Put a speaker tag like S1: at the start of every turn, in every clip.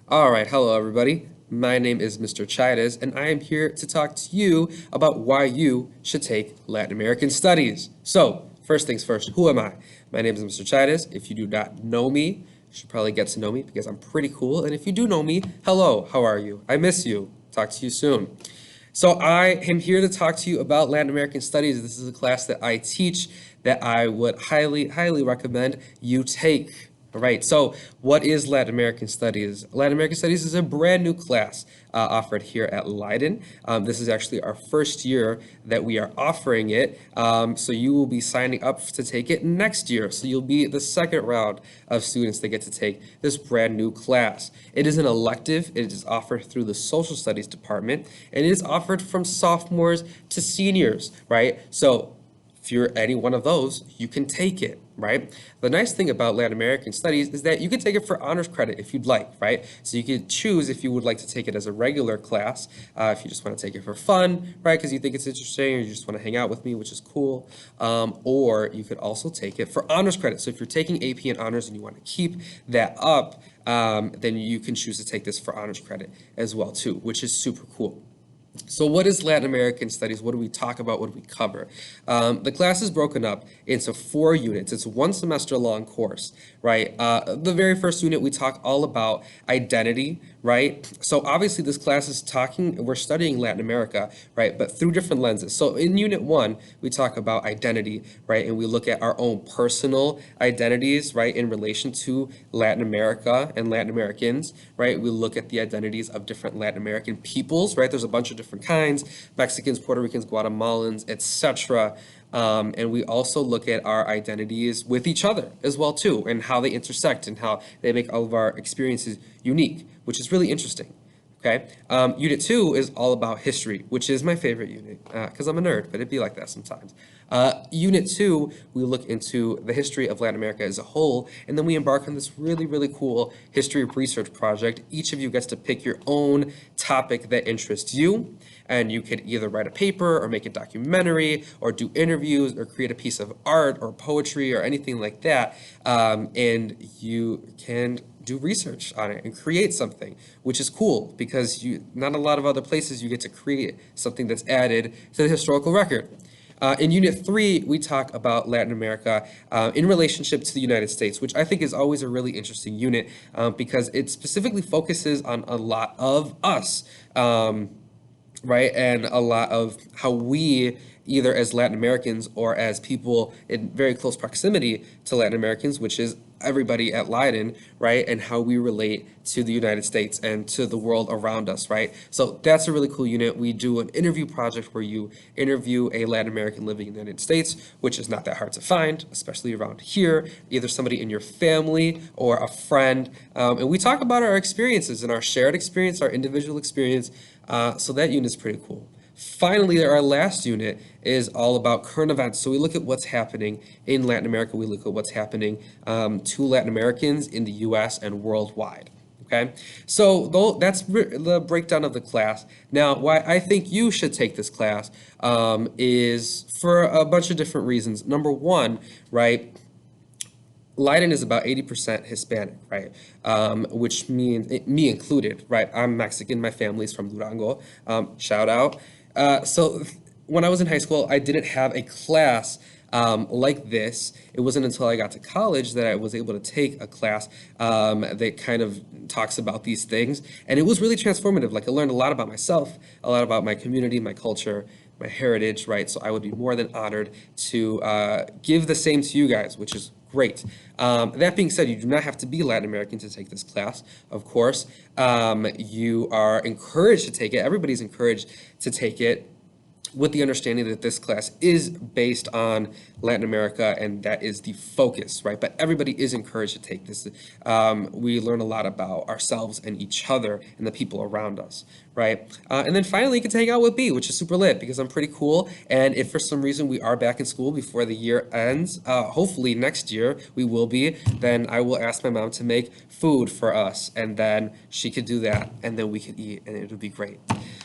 S1: All right, hello everybody. My name is Mr. Chides, and I am here to talk to you about why you should take Latin American Studies. So, first things first, who am I? My name is Mr. Chides. If you do not know me, you should probably get to know me because I'm pretty cool. And if you do know me, hello, how are you? I miss you. Talk to you soon. So I am here to talk to you about Latin American Studies. This is a class that I teach that I would highly, highly recommend you take. All right, so what is Latin American Studies? Latin American Studies is a brand new class offered here at Leiden. This is actually our first year that we are offering it, so you will be signing up to take it next year. So you'll be the second round of students that get to take this brand new class. It is an elective. It is offered through the Social Studies department, and it is offered from sophomores to seniors, right? So if you're any one of those, you can take it, right? The nice thing about Latin American Studies is that you can take it for honors credit if you'd like, right? So you can choose if you would like to take it as a regular class, if you just want to take it for fun, right? Because you think it's interesting or you just want to hang out with me, which is cool. Or you could also take it for honors credit. So if you're taking AP and honors and you want to keep that up, then you can choose to take this for honors credit as well too, which is super cool. So what is Latin American Studies? What do we talk about? What do we cover? The class is broken up into 4 units. It's a 1 semester long course, right? The very first unit, we talk all about identity, right? So obviously this class is we're studying Latin America, right? But through different lenses. So in unit 1, we talk about identity, right? And we look at our own personal identities, right? In relation to Latin America and Latin Americans, right? We look at the identities of different Latin American peoples, right? There's a bunch of different kinds, Mexicans, Puerto Ricans, Guatemalans, etc. And we also look at our identities with each other as well too, and how they intersect and how they make all of our experiences unique, which is really interesting. Okay. Unit 2 is all about history, which is my favorite unit because I'm a nerd, but it'd be like that sometimes. Unit 2, we look into the history of Latin America as a whole, and then we embark on this really, really cool history research project. Each of you gets to pick your own topic that interests you, and you could either write a paper or make a documentary or do interviews or create a piece of art or poetry or anything like that, and you can do research on it and create something, which is cool because not a lot of other places you get to create something that's added to the historical record. In Unit 3, we talk about Latin America in relationship to the United States, which I think is always a really interesting unit because it specifically focuses on a lot of us, right? And a lot of how we, either as Latin Americans or as people in very close proximity to Latin Americans, which is everybody at Leiden, right? And how we relate to the United States and to the world around us, right? So that's a really cool unit. We do an interview project where you interview a Latin American living in the United States, which is not that hard to find, especially around here, either somebody in your family or a friend. And we talk about our experiences and our shared experience, our individual experience. So that unit is pretty cool. Finally, our last unit is all about current events. So we look at what's happening in Latin America. We look at what's happening to Latin Americans in the U.S. and worldwide. Okay, so that's the breakdown of the class. Now, why I think you should take this class is for a bunch of different reasons. Number one, right? Leiden is about 80% Hispanic, right? Which means, me included, right? I'm Mexican, my family's from Durango, shout out. So when I was in high school, I didn't have a class like this. It wasn't until I got to college that I was able to take a class that kind of talks about these things. And it was really transformative. Like I learned a lot about myself, a lot about my community, my culture, my heritage, right? So I would be more than honored to give the same to you guys, which is great. That being said, you do not have to be Latin American to take this class, of course. You are encouraged to take it. Everybody's encouraged to take it with the understanding that this class is based on Latin America and that is the focus, right? But everybody is encouraged to take this. We learn a lot about ourselves and each other and the people around us, right? And then finally, you can hang out with B, which is super lit because I'm pretty cool. And if for some reason we are back in school before the year ends, hopefully next year we will be, then I will ask my mom to make food for us and then she could do that and then we could eat and it would be great.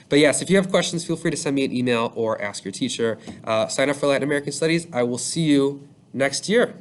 S1: But yes, if you have questions, feel free to send me an email or ask your teacher. Sign up for Latin American Studies. I will see you next year.